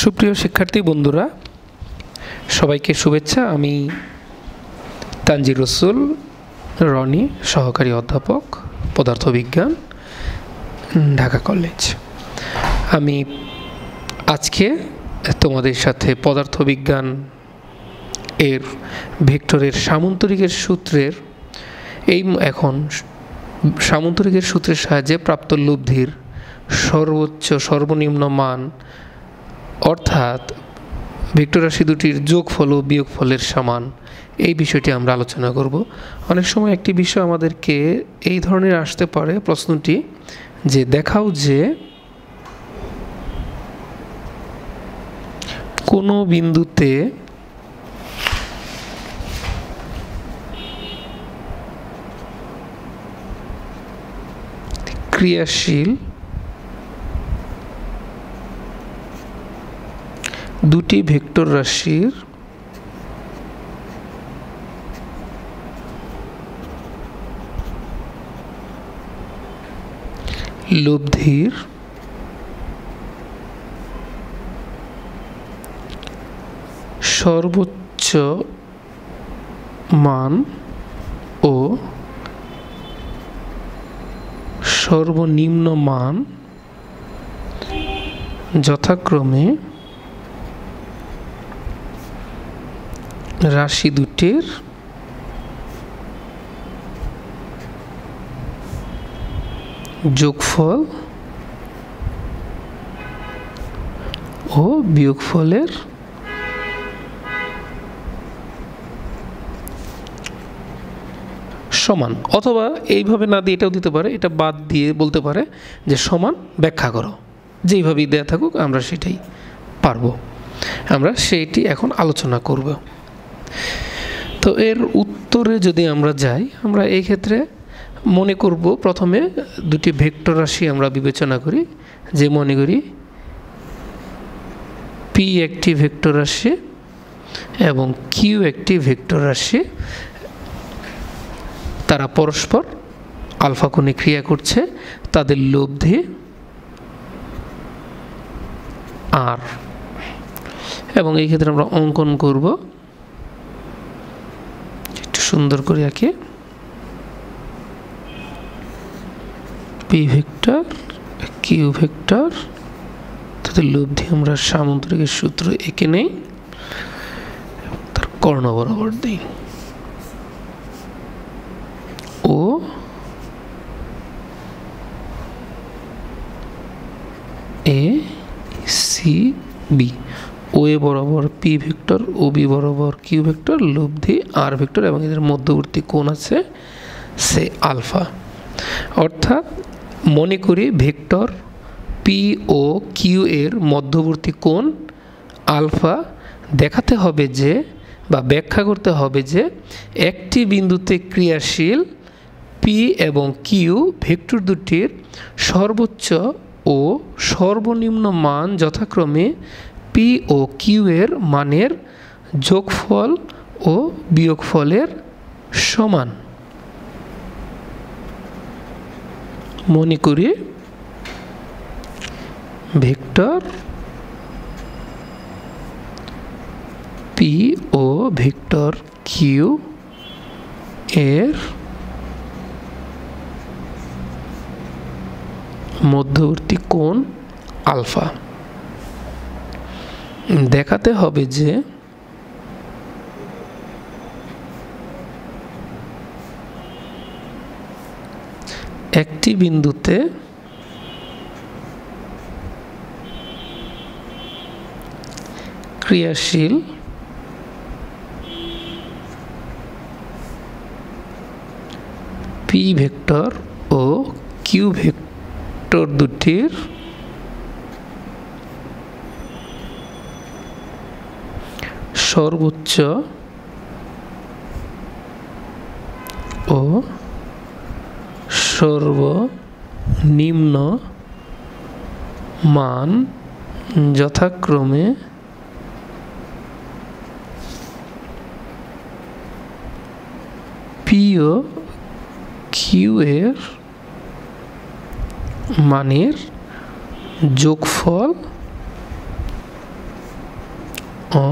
সুপ্রিয় শিক্ষার্থী বন্ধুরা, সবাইকে শুভেচ্ছা। আমি তানজির রসুল রনি, সহকারী অধ্যাপক, পদার্থবিজ্ঞান, ঢাকা কলেজ। আমি আজকে তোমাদের সাথে পদার্থবিজ্ঞান এর ভেক্টরের সামন্তরিকের সূত্রের সামন্তরিকের সূত্রের সাহায্যে প্রাপ্ত লব্ধির সর্বোচ্চ সর্বনিম্ন মান, অর্থাৎ ভেক্টর রাশি দুটির যোগফল ও বিয়োগফলের সমান, এই বিষয়টি আমরা আলোচনা করব। অনেক সময় একটি বিষয় আমাদেরকে এই ধরনের আসতে পারে প্রশ্নটি, যে দেখাও যে কোনো বিন্দুতে ক্রিয়াশীল দুটি ভেক্টর রাশির লব্ধির সর্বোচ্চ মান ও সর্বনিম্ন মান যথাক্রমে রাশি দুটির যোগফল ও বিয়োগফলের সমান, অথবা এইভাবে না দিয়ে এটাও দিতে পারে, এটা বাদ দিয়ে বলতে পারে যে সমান ব্যাখ্যা করো। যেইভাবেই দেয়া থাকুক আমরা সেটাই পারবো, আমরা সেইটি এখন আলোচনা করব। তো এর উত্তরে যদি আমরা যাই, আমরা এই ক্ষেত্রে মনে করব প্রথমে দুটি ভেক্টর রাশি আমরা বিবেচনা করি, যে মনে করি পি একটি ভেক্টর রাশি এবং কিউ একটি ভেক্টর রাশি, তারা পরস্পর আলফা কোণে ক্রিয়া করছে, তাদের লব্ধি আর, এবং এই ক্ষেত্রে আমরা অঙ্কন করব একটু সুন্দর করে আঁকি। পি ভেক্টর কিউ ভেক্টর, তাদের লব্ধি আমরা সামন্তরিকের সূত্র এঁকে নেই, তার কর্ণ বরাবর দিই। ও এ সি বি, ও এ বরাবর পি ভেক্টর, ও বি বরাবর কিউ ভেক্টর, লব্ধি আর ভেক্টর, এবং এদের মধ্যবর্তী কোণ আছে সে আলফা। অর্থাৎ মনে করি ভেক্টর পি ও কিউ এর মধ্যবর্তী কোণ আলফা। দেখাতে হবে যে, বা ব্যাখ্যা করতে হবে যে, একটি বিন্দুতে ক্রিয়াশীল পি এবং কিউ ভেক্টর দুটির সর্বোচ্চ ও সর্বনিম্ন মান যথাক্রমে পি ও কিউ এর মানের যোগফল ও বিয়োগফলের সমান। মনে করি ভেক্টর পি ও ভেক্টর কিউ এর মধ্যবর্তী কোণ আলফা। দেখাতে হবে যে একটি বিন্দুতে ক্রিয়াশীল P vector O Q vector দুটির সর্বোচ্চ ও সর্বনিম্ন মান যথাক্রমে পি ও কিউ এর মানের যোগফল অ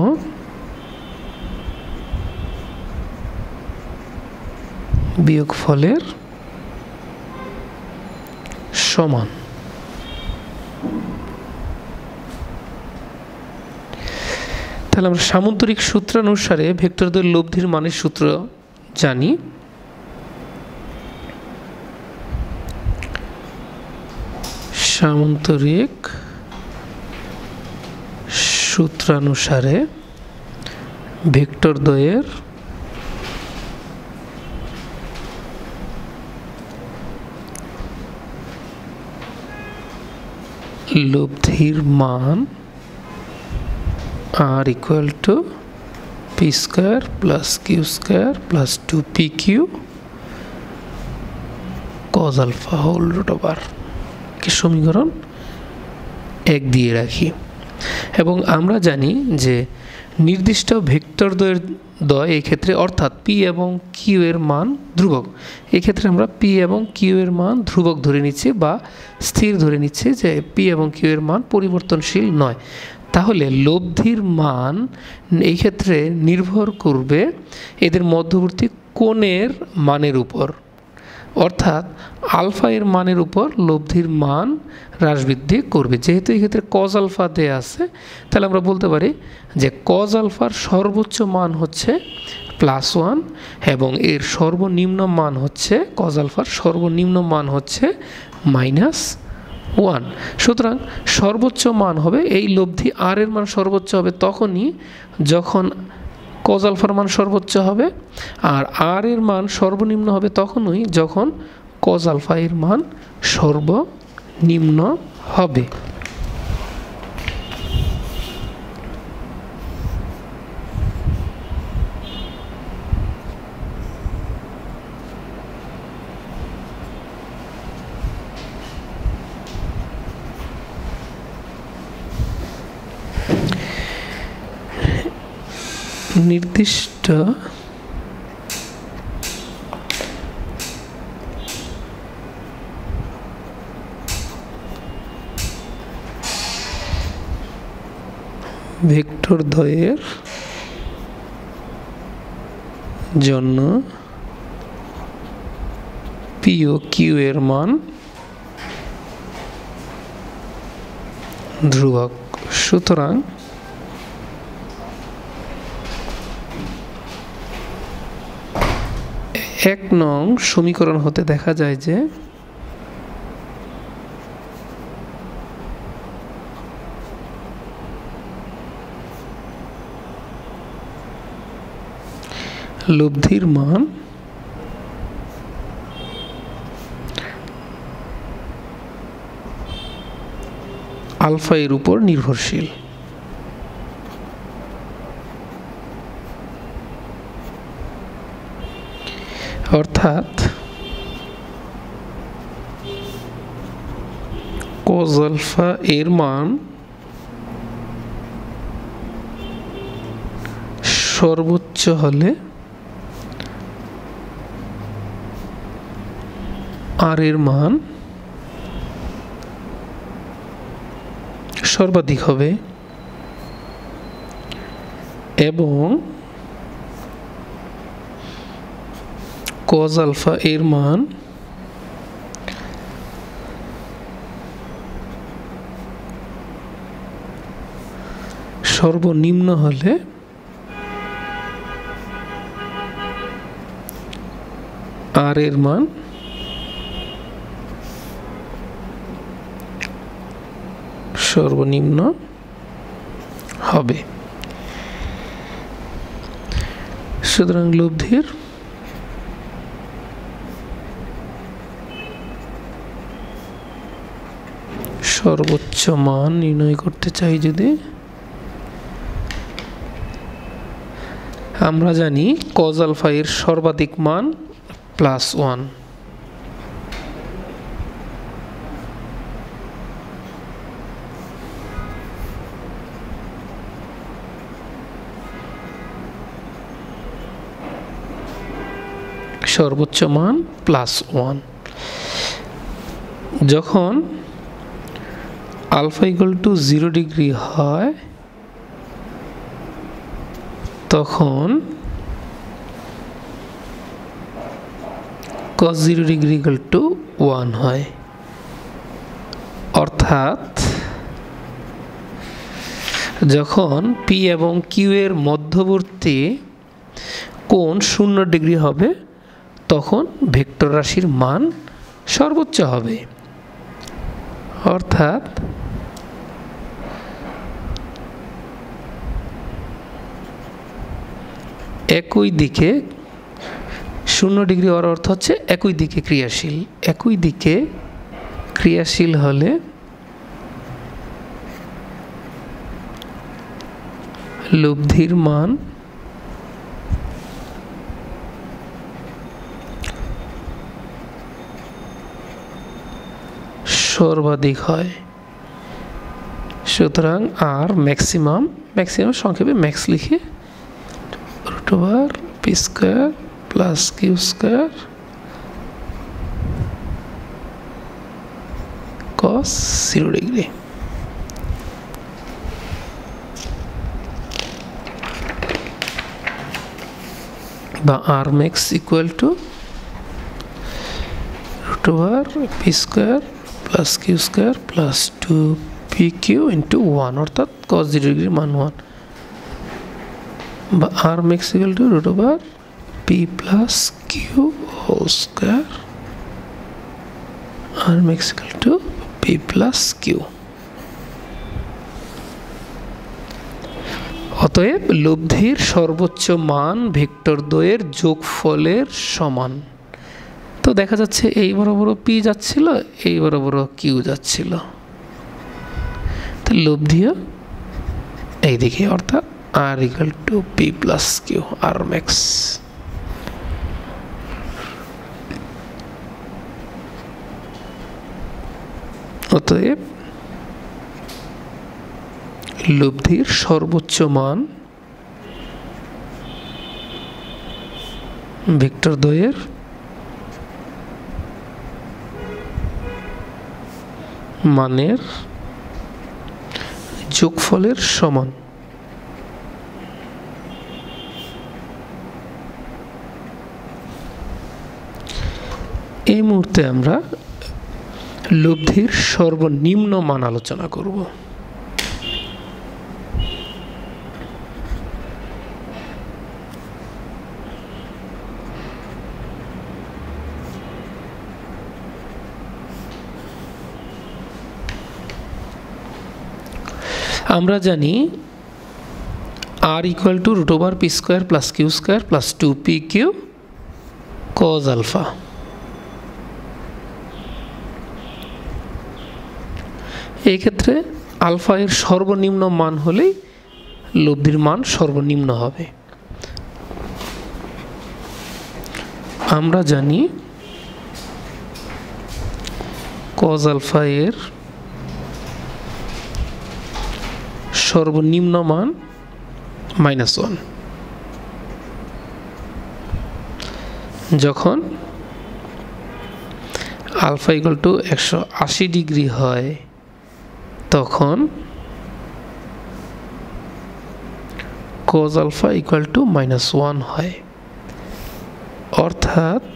বিয়োগফলের সমান। তাহলে আমরা সামান্তরিক সূত্রানুসারে ভেক্টরদ্বয়ের লব্ধির মানের সূত্র জানি। সামান্তরিক সূত্রানুসারে ভেক্টরদ্বয়ের লব্ধির মান r equal to p square plus q square plus 2pq cos alpha whole root over কে সমীকরণ 1 দিয়ে রাখি। এবং আমরা জানি যে নির্দিষ্ট ভেক্টর দ্বয় এই ক্ষেত্রে অর্থাৎ p এবং q এর মান ধ্রুবক। এই ক্ষেত্রে আমরা p এবং q এর মান ধ্রুবক ধরে নিচ্ছি বা স্থির ধরে নিচ্ছি যে p এবং q এর মান পরিবর্তনশীল নয়। তাহলে লব্ধির মান এই ক্ষেত্রে নির্ভর করবে এদের মধ্যবর্তী কোণের মানের উপর, অর্থাৎ আলফা এর মানের উপর লব্ধির মান হ্রাস বৃদ্ধি করবে। যেহেতু এই ক্ষেত্রে কজ আলফা দেয়া আছে, তাহলে আমরা বলতে পারি যে কজ আলফার সর্বোচ্চ মান হচ্ছে +1 এবং এর সর্বনিম্ন মান হচ্ছে কজ আলফার সর্বনিম্ন মান হচ্ছে -1। সুতরাং সর্বোচ্চ মান হবে এই লব্ধি আর এর মান সর্বোচ্চ হবে তখনই যখন কজ আলফার মান সর্বোচ্চ হবে, আর আর এর মান সর্বনিম্ন হবে তখনই যখন কজ আলফা এর মান সর্বনিম্ন হবে। নির্দিষ্ট ভেক্টর দ্বয়ের জন্য পি ও কিউ এর মান ধ্রুবক। সুতরাং এক নং সমীকরণ হতে দেখা যায় যে লব্ধির মান আলফা এর উপর নির্ভরশীল। অর্থাৎ cos আলফা এর মান সর্বোচ্চ হলে আর এর মান সর্বাধিক হবে এবং cos আলফা এর মান সর্বনিম্ন হলে আর এর মান সর্বনিম্ন হবে। সুতরাং লব্ধির সর্বোচ্চ মান নির্ণয় করতে চাই যদি আমরা জানি cos আলফা এর সর্বাধিক মান +1। সর্বোচ্চ মান +1। যখন আলফা = 0 ডিগ্রি হয় তখন cos 0 ডিগ্রি ইকুয়াল টু 1 হয়। অর্থাৎ যখন পি এবং কিউ এর মধ্যবর্তী কোণ 0 ডিগ্রি হবে তখন ভেক্টর রাশির মান সর্বোচ্চ হবে। অর্থাৎ একই দিকে 0 ডিগ্রি হওয়ার অর্থ হচ্ছে একই দিকে ক্রিয়াশীল। একই দিকে ক্রিয়াশীল হলে লব্ধির মান সর্বাধিক হয়। সুতরাং আর ম্যাক্সিমাম সংক্ষেপে ম্যাক্স লিখে √, P square plus Q square cos 0 degree. বা R max equal to √, P square plus Q square plus 2pq into 1, অর্থাৎ cos 0 ডিগ্রির মান 1। বা R max equal to √, P plus Q whole square, R max equal to P plus Q. অতএব লব্ধির সর্বোচ্চ মান vector দ্বয়ের যোগফলের সমান। তো দেখা যাচ্ছে এই বরাবর পি যাচ্ছিল, এই বরাবর কিউ যাচ্ছিল, তো লব্ধিও এইদিকে, অর্থাৎ আর equal to P plus Q R max. অতএব লব্ধির সর্বোচ্চ মান ভেক্টর দ্বয়ের মানের যোগফলের সমান। এই মুহূর্তে আমরা লব্ধির সর্বনিম্ন মান আলোচনা করব। আমরা জানি R equal to √, P square plus Q square plus 2pq cos alpha. এই ক্ষেত্রে আলফা এর সর্বনিম্ন মান হলেই লব্ধির মান সর্বনিম্ন হবে। আমরা জানি cos আলফা এর সর্বনিম্ন মান -1। যখন আলফা ইকুয়াল টু 180 ডিগ্রি হয় তখন cos আলফা ইকুয়াল টু -1 হয়। অর্থাৎ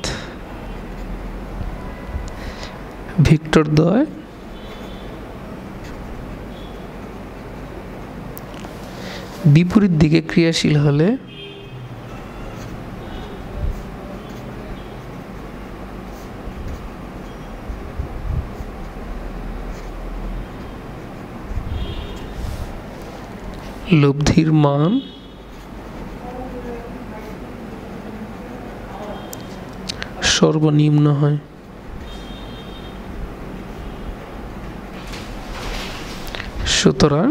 ভেক্টর দ্বয় বিপরীত দিকে ক্রিয়াশীল হলে লব্ধির মান সর্বনিম্ন হয়। সুতরাং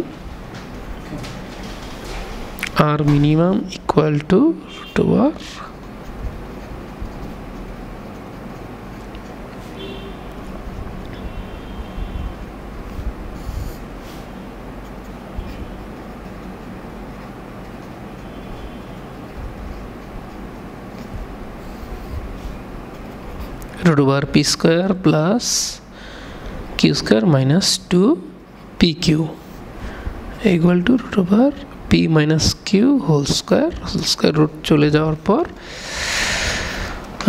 R minimum equal to √, P square plus Q square minus 2pq equal to √, P minus Q whole square root চলে যাওয়ার পর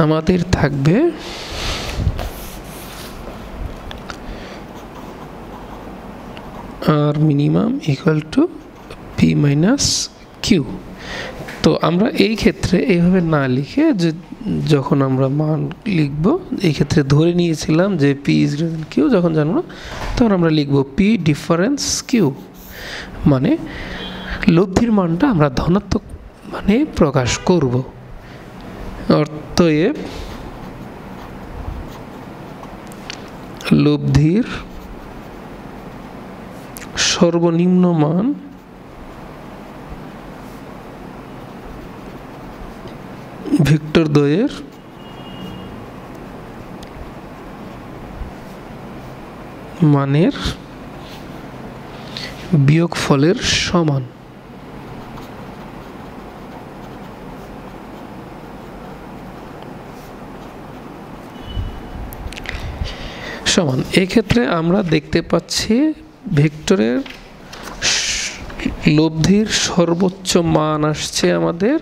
আমাদের থাকবে R minimum equal to P minus Q. তো আমরা এই ক্ষেত্রে এইভাবে না লিখে যে যখন আমরা মান লিখব এই ক্ষেত্রে ধরে নিয়েছিলাম যে P is greater than Q, যখন জানবো না তখন আমরা লিখব পি ডিফারেন্স কিউ, মানে লব্ধির মানটা আমরা ধনাত্মক মানে প্রকাশ করব। অতএব লব্ধির সর্বনিম্ন মান ভেক্টর দ্বয়ের মানের বিয়োগফলের সমান। এক্ষেত্রে আমরা দেখতে পাচ্ছি ভেক্টরের লব্ধির সর্বোচ্চ মান আসছে আমাদের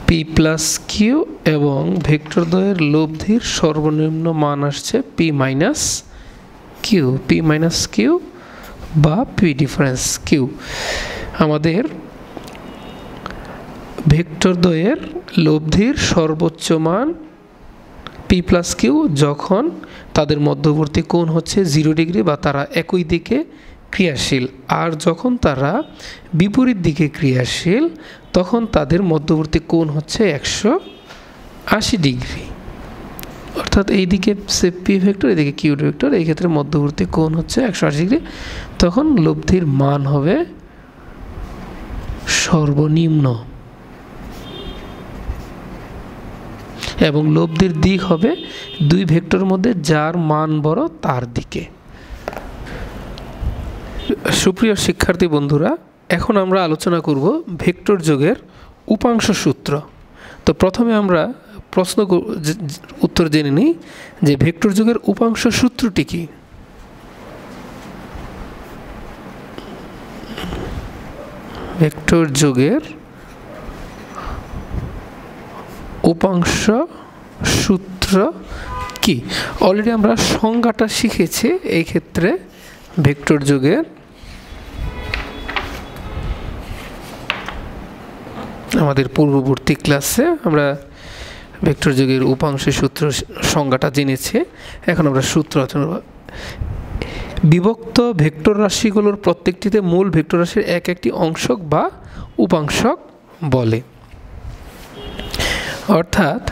পি প্লাস কিউ এবং ভেক্টর দ্বয়ের লব্ধির সর্বনিম্ন মান আসছে পি মাইনাস কিউ বা পি ডিফারেন্স কিউ। আমাদের ভেক্টর দ্বয়ের লব্ধির সর্বোচ্চ মান পি প্লাস কিউ যখন তাদের মধ্যবর্তী কোণ হচ্ছে 0 ডিগ্রি বা তারা একই দিকে ক্রিয়াশীল, আর যখন তারা বিপরীত দিকে ক্রিয়াশীল তখন তাদের মধ্যবর্তী কোণ হচ্ছে 180 ডিগ্রি। অর্থাৎ এইদিকে সে পি ভেক্টর, এদিকে কিউ ভেক্টর, এই ক্ষেত্রে মধ্যবর্তী কোণ হচ্ছে 180 ডিগ্রি। তখন লব্ধির মান হবে সর্বনিম্ন এবং লব্ধির দিক হবে দুই ভেক্টরের মধ্যে যার মান বড় তার দিকে। সুপ্রিয় শিক্ষার্থী বন্ধুরা, এখন আমরা আলোচনা করব ভেক্টর যোগের উপাংশ সূত্র। তো প্রথমে আমরা প্রশ্ন উত্তর জেনে নিই যে ভেক্টর যোগের উপাংশ সূত্রটি কি। ভেক্টর যোগের উপাংশ সূত্র কি? অলরেডি আমরা সংজ্ঞাটা শিখেছি। এই ক্ষেত্রে ভেক্টর যোগের আমাদের পূর্ববর্তী ক্লাসে আমরা ভেক্টর যোগের উপাংশ সূত্র সংজ্ঞাটা জেনেছি। এখন আমরা সূত্র আলোচনা করব। বিভক্ত ভেক্টর রাশিগুলোর প্রত্যেকটিতে মূল ভেক্টর রাশির একটি অংশক বা উপাংশক বলে। অর্থাৎ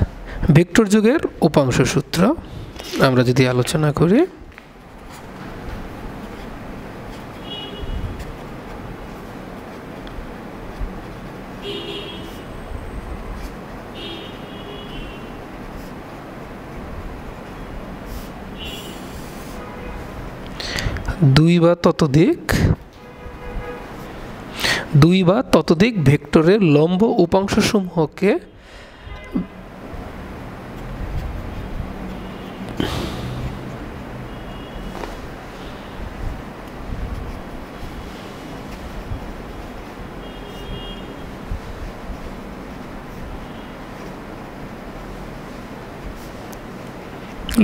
ভেক্টর যোগের উপাংশ সূত্র আমরা যদি আলোচনা করি, দুই বা ততোধিক ভেক্টরের লম্ব উপাংশ সমূহকে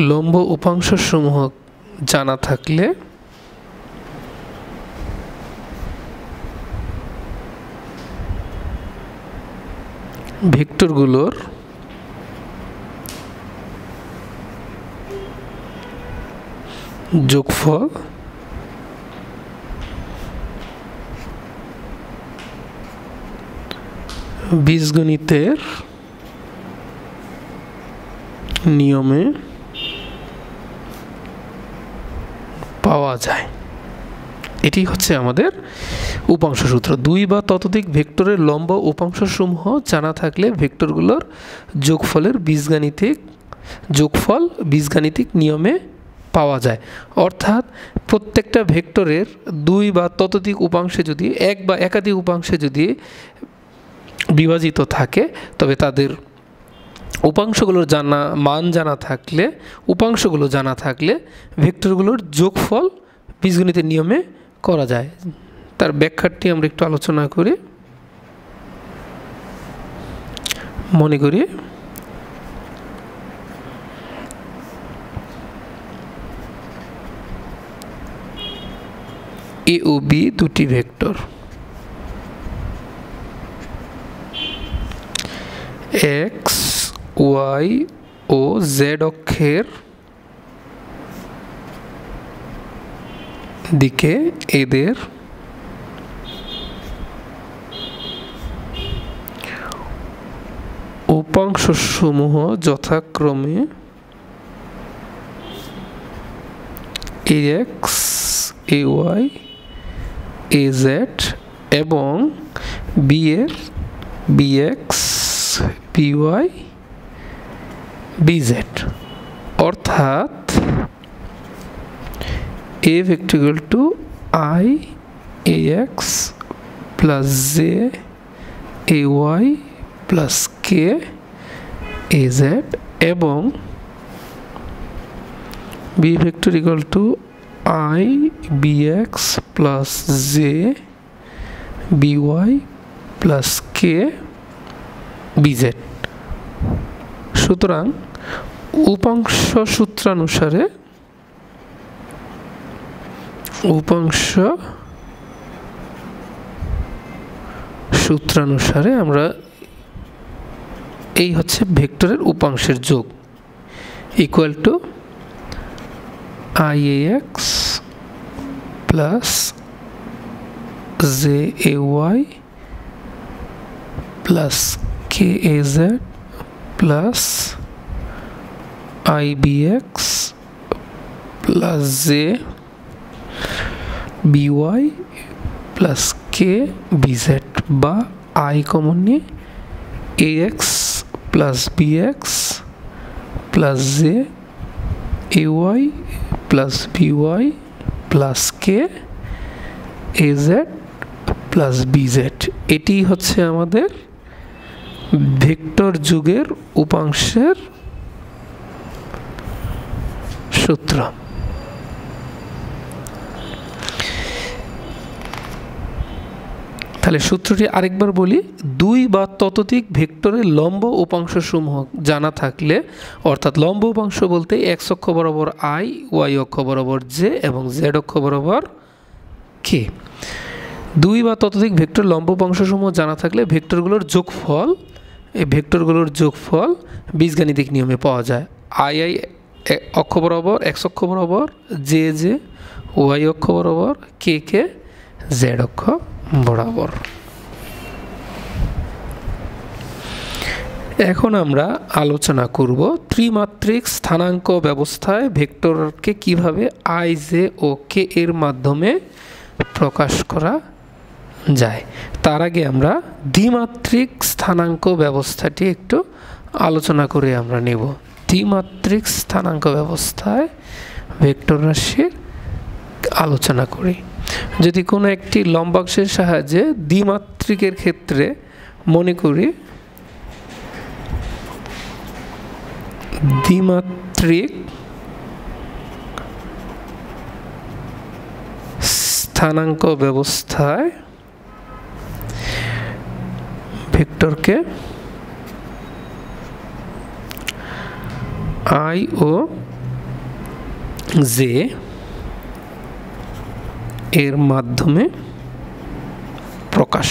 লম্ব উপাংশ সমূহ জানা থাকলে ভেক্টরগুলোর যোগফল বীজগণিতের নিয়মে পাওয়া যায়। এটি হচ্ছে আমাদের উপাংশ সূত্র। দুই বা ততোধিক ভেক্টরের লম্ব উপাংশ সমূহ জানা থাকলে ভেক্টরগুলোর যোগফল বীজগাণিতিক নিয়মে পাওয়া যায়। অর্থাৎ প্রত্যেকটা ভেক্টরের দুই বা ততোধিক উপাংশে যদি এক বা একাধিক উপাংশে যদি বিভাজিত থাকে তবে তাদের উপাংশগুলোর মান জানা থাকলে ভেক্টরগুলোর যোগফল বীজগণিতের নিয়মে করা যায়। তার ব্যাখ্যাটি আমরা একটু আলোচনা করি। মনে করি এ ও বি দুটি ভেক্টর, এক্স ওয়াই ও জেড অক্ষের দিকে এদের উপাংশসমূহ যথাক্রমে A X A Y A Z এবং বি এর B X B Y B Z, অর্থাৎ a vector equal to I ax plus j ay plus k az এবং b vector equal to I bx plus j by plus k bz। সুতরাং উপাংশ সূত্রানুসারে আমরা এই হচ্ছে ভেক্টরের উপাংশের যোগ equal to I A X plus J A Y plus K A Z plus I B X plus J by plus K B Z, বা I common নিয়ে A X plus B X plus J A Y plus B Y plus K A Z plus B Z. এটি হচ্ছে আমাদের vector যুগের উপাংশের সূত্র। তাহলে সূত্রটি আরেকবার বলি, দুই বা ততোধিক ভেক্টরের লম্ব উপাংশসমূহ জানা থাকলে, অর্থাৎ লম্ব উপাংশ বলতে এক্স অক্ষ বরাবর আই, ওয়াই অক্ষ বরাবর জে এবং জেড অক্ষ বরাবর কে, দুই বা ততোধিক ভেক্টর লম্ব উপাংশসমূহ জানা থাকলে ভেক্টরগুলোর যোগফল, এই ভেক্টরগুলোর যোগফল বীজগাণিতিক নিয়মে পাওয়া যায়। আই আই অক্ষ বরাবর এক্স অক্ষ বরাবর, জে জে ওয়াই অক্ষ বরাবর, কে কে জেড অক্ষ বরাবর। এখন আমরা আলোচনা করব ত্রিমাত্রিক স্থানাঙ্ক ব্যবস্থায় ভেক্টরকে কিভাবে আই জে ও কে এর মাধ্যমে প্রকাশ করা যায়। তার আগে আমরা দ্বিমাত্রিক স্থানাঙ্ক ব্যবস্থাটি একটু আলোচনা করে আমরা নেব। দ্বিমাত্রিক স্থানাঙ্ক ব্যবস্থায় ভেক্টর রাশির আলোচনা করি। যদি কোনো একটি লম্বাংশের সাহায্যে দ্বিমাত্রিকের ক্ষেত্রে মনে করি দ্বিমাত্রিক স্থানাঙ্ক ব্যবস্থায় ভেক্টরকে আই ও জে এর মাধ্যমে প্রকাশ,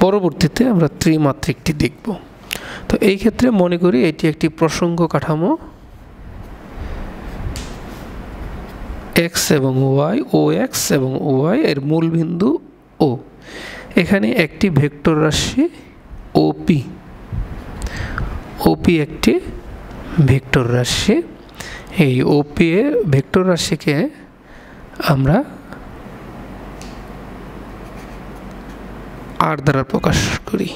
পরবর্তীতে আমরা ত্রিমাত্রিকটি দেখব। তো এই ক্ষেত্রে মনে করি এটি একটি প্রসঙ্গ কাঠামো, এক্স এবং ওয়াই, ও এক্স এবং ওয়াই এর মূল বিন্দু ও, এখানে একটি ভেক্টর রাশি ওপি, ওপি একটি ভেক্টর রাশি। এই ওপি এর ভেক্টর রাশিকে আমরা আর দ্বারা প্রকাশ করি।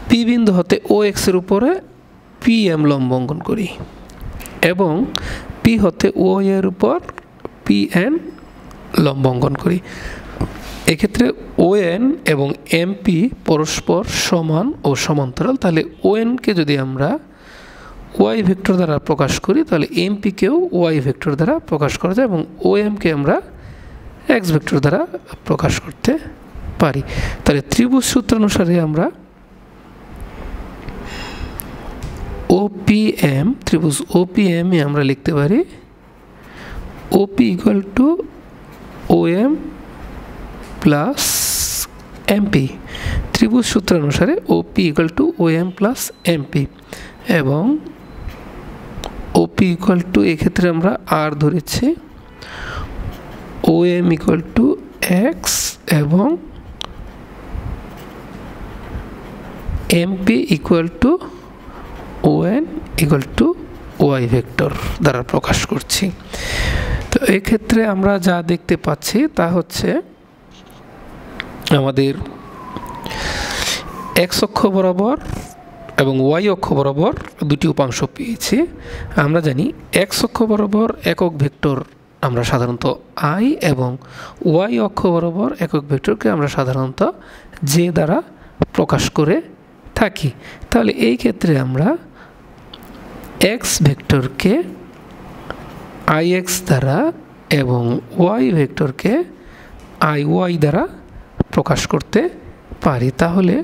পি বিন্দু হতে ও এক্স এর উপরে পি এম লম্ব অঙ্কন করি এবং পি হতে ও এর উপর পি এন লম্ব অঙ্কন করি। এক্ষেত্রে ও এন এবং এমপি পরস্পর সমান ও সমান্তরাল। তাহলে ও এনকে যদি আমরা ওয়াই ভেক্টর দ্বারা প্রকাশ করি তাহলে এমপিকেও ওয়াই ভেক্টর দ্বারা প্রকাশ করা যায় এবং ওএমকে আমরা এক্স ভেক্টর দ্বারা প্রকাশ করতে পারি। তাহলে ত্রিভুজ সূত্রানুসারে আমরা ওপিএম ত্রিভুজ ওপিএম এ আমরা লিখতে পারি OP equal to OM plus MP. ত্রিভুজ সূত্রানুসারে OP equal to OM plus MP এবং ওপি ইকুয়াল টু এক্ষেত্রে আমরা আর ধরেছি ওএম ইকুয়াল টু এক্স এবং MP equal to ON equal to Y vector দ্বারা প্রকাশ করছি। তো এক্ষেত্রে আমরা যা দেখতে পাচ্ছি তা হচ্ছে আমাদের এক্স অক্ষ বরাবর এবং ওয়াই অক্ষ বরাবর দুটি উপাংশ পেয়েছি। আমরা জানি এক্স অক্ষ বরাবর একক ভেক্টর আমরা সাধারণত আই এবং ওয়াই অক্ষ বরাবর একক ভেক্টরকে আমরা সাধারণত জে দ্বারা প্রকাশ করে থাকি। তাহলে এই ক্ষেত্রে আমরা এক্স ভেক্টরকে আই এক্স দ্বারা এবং ওয়াই ভেক্টরকে আই ওয়াই দ্বারা প্রকাশ করতে পারি। তাহলে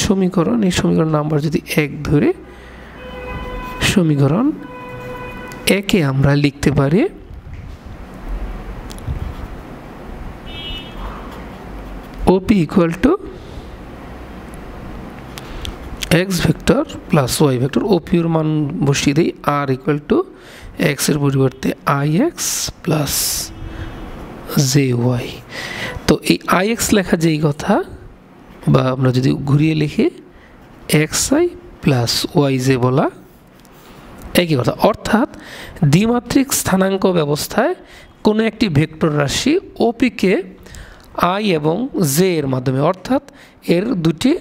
সমীকরণ এই সমীকরণ নাম্বার যদি 1 ধরে সমীকরণ একে আমরা লিখতে পারি OP equal to X vector plus Y vector. ওপির মান বসিয়ে দিই আর ইকুয়াল টু এক্সের পরিবর্তে I X plus J Y. তো এই আই এক্স লেখা যেই কথা বা আমরা যদি ঘুরিয়ে লিখি x I plus Y j বলা একই কথা। অর্থাৎ দ্বিমাত্রিক স্থানাঙ্ক ব্যবস্থায় কোনো একটি ভেক্টর রাশি ওপিকে আই এবং জে এর মাধ্যমে অর্থাৎ এর দুটি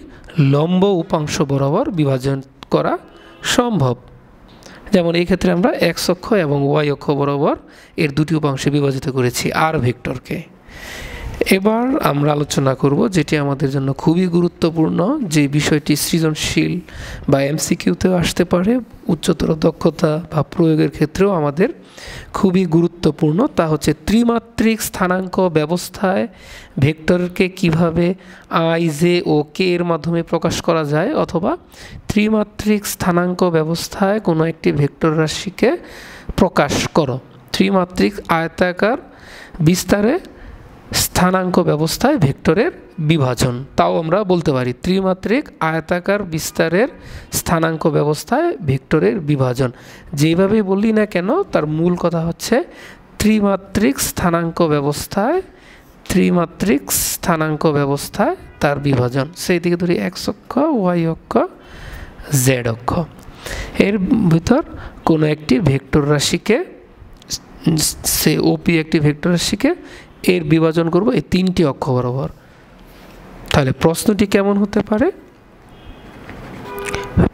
লম্ব উপাংশ বরাবর বিভাজন করা সম্ভব। যেমন এই ক্ষেত্রে আমরা এক্স অক্ষ এবং ওয়াই অক্ষ বরাবর এর দুটি উপাংশে বিভাজিত করেছি আর ভেক্টরকে। এবার আমরা আলোচনা করব যেটি আমাদের জন্য খুবই গুরুত্বপূর্ণ, যে বিষয়টি সৃজনশীল বা এমসিকিউতেও আসতে পারে, উচ্চতর দক্ষতা বা প্রয়োগের ক্ষেত্রেও আমাদের খুবই গুরুত্বপূর্ণ। তা হচ্ছে ত্রিমাত্রিক স্থানাঙ্ক ব্যবস্থায় ভেক্টরকে কিভাবে আই জে ও কে এর মাধ্যমে প্রকাশ করা যায়, অথবা ত্রিমাত্রিক স্থানাঙ্ক ব্যবস্থায় কোনো একটি ভেক্টর রাশিকে প্রকাশ করো। ত্রিমাত্রিক আয়তাকার বিস্তারে স্থানাঙ্ক ব্যবস্থায় ভেক্টরের বিভাজন, তাও আমরা বলতে পারি ত্রিমাত্রিক আয়তাকার বিস্তারের স্থানাঙ্ক ব্যবস্থায় ভেক্টরের বিভাজন। যেভাবে বললি না কেন তার মূল কথা হচ্ছে ত্রিমাত্রিক স্থানাঙ্ক ব্যবস্থায় তার বিভাজন। সেই দিকে ধরি এক্স অক্ষ, ওয়াই অক্ষ, জেড অক্ষ। এর ভিতর কোনো একটি ভেক্টর রাশিকে, সে ওপি একটি ভেক্টর রাশিকে এর বিভাজন করব এই তিনটি অক্ষ বরাবর। তাহলে প্রশ্নটি কেমন হতে পারে?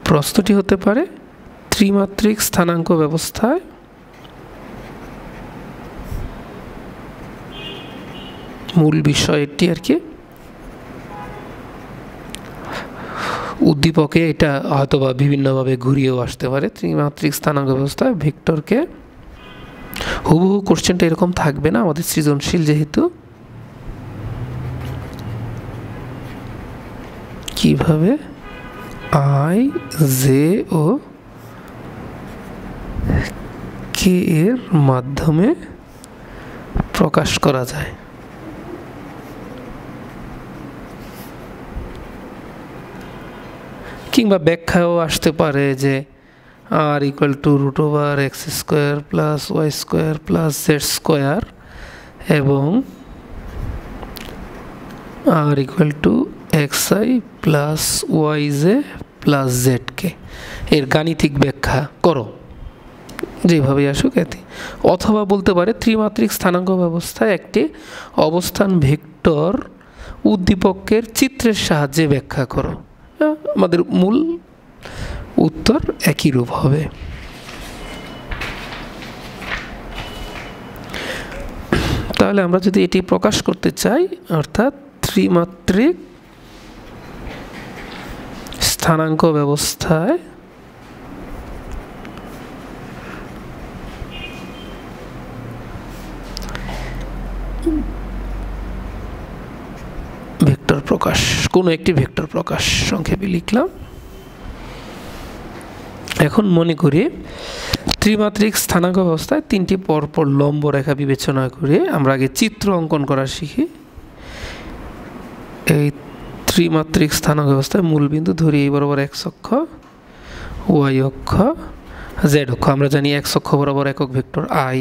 প্রশ্নটি হতে পারে ত্রিমাত্রিক স্থানাঙ্ক ব্যবস্থায় মূল বিষয় এটি আর কি, উদ্দীপকে এটা হয়তোবা বিভিন্নভাবে ঘুরিয়েও আসতে পারে। ত্রিমাত্রিক স্থানাঙ্ক ব্যবস্থায় ভেক্টরকে, হুবহু কোশ্চেনটা এরকম থাকবে না, আমাদের সৃজনশীল যেহেতু, কিভাবে আই জে ও কে এর মাধ্যমে প্রকাশ করা যায়। কিংবা ব্যাখ্যাও আসতে পারে যে R equal to root over x square plus Y square plus Z square এবং R equal to x I plus Y J plus Z K এর গাণিতিক ব্যাখ্যা করো, যেভাবে আসুক এতে। অথবা বলতে পারে ত্রিমাত্রিক স্থানাঙ্ক ব্যবস্থায় একটি অবস্থান ভেক্টর উদ্দীপকের চিত্রের সাহায্যে ব্যাখ্যা করো। আমাদের মূল উত্তর একই রূপ হবে। তাহলে আমরা যদি এটি প্রকাশ করতে চাই, অর্থাৎ ত্রিমাত্রিক স্থানাঙ্ক ব্যবস্থায় ভেক্টর প্রকাশ, কোনো একটি ভেক্টর প্রকাশ সংক্ষেপে লিখলাম। এখন মনে করি ত্রিমাত্রিক স্থানাঙ্ক ব্যবস্থায় তিনটি পরপর লম্ব রেখা বিবেচনা করে আমরা আগে চিত্র অঙ্কন করা শিখি। এই ত্রিমাত্রিক স্থানাঙ্ক ব্যবস্থায় মূলবিন্দু ধরি এই বরাবর এক্স অক্ষ, ওয়াই অক্ষ, জেড অক্ষ। আমরা জানি এক্স অক্ষ বরাবর একক ভেক্টর আই,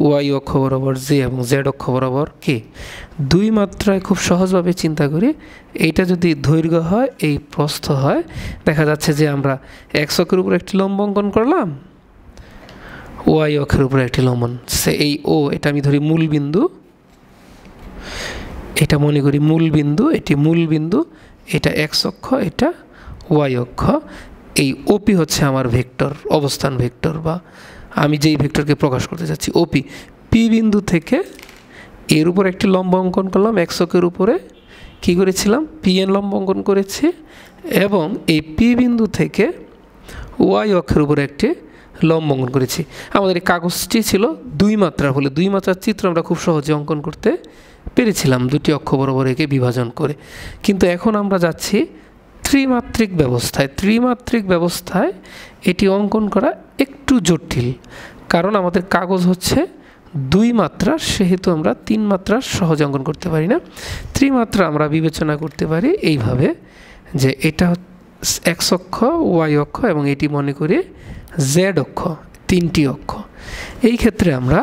ওয়াই অক্ষ বরাবর জে এবং জেড অক্ষ বরাবর কে। দুই মাত্রায় খুব সহজভাবে চিন্তা করি, এইটা যদি দৈর্ঘ্য হয়, এই প্রস্থ হয়, দেখা যাচ্ছে যে আমরা এক্স অক্ষের উপর একটি লম্ব অঙ্কন করলাম, ওয়াই অক্ষের উপরে একটি লম্বন, সে এই ও, এটা আমি ধরি মূল বিন্দু, এটা মনে করি মূল বিন্দু, এটি মূল বিন্দু, এটা এক্স অক্ষ, এটা ওয়াই অক্ষ। এই ওপি হচ্ছে আমার ভেক্টর, অবস্থান ভেক্টর, বা আমি যেই ভেক্টরকে প্রকাশ করতে চাচ্ছি ওপি। পি বিন্দু থেকে এর উপর একটি লম্ব অঙ্কন করলাম, এক্স অক্ষের উপরে কী করেছিলাম, পি এন লম্ব অঙ্কন করেছি, এবং এই পি বিন্দু থেকে ওয়াই অক্ষের উপরে একটি লম্ব অঙ্কন করেছি। আমাদের এই কাগজটি ছিল দুই মাত্রা, হলে দুই মাত্রার চিত্র আমরা খুব সহজে অঙ্কন করতে পেরেছিলাম দুটি অক্ষ বরাবর একে বিভাজন করে। কিন্তু এখন আমরা যাচ্ছি ত্রিমাত্রিক ব্যবস্থায়। ত্রিমাত্রিক ব্যবস্থায় এটি অঙ্কন করা একটু জটিল, কারণ আমাদের কাগজ হচ্ছে দুই মাত্রা, সেহেতু আমরা তিন মাত্রা সহজে অঙ্কন করতে পারি না। ত্রিমাত্রা আমরা বিবেচনা করতে পারি এইভাবে যে এটা এক্স অক্ষ, ওয়াই অক্ষ এবং এটি মনে করি জেড অক্ষ, তিনটি অক্ষ। এই ক্ষেত্রে আমরা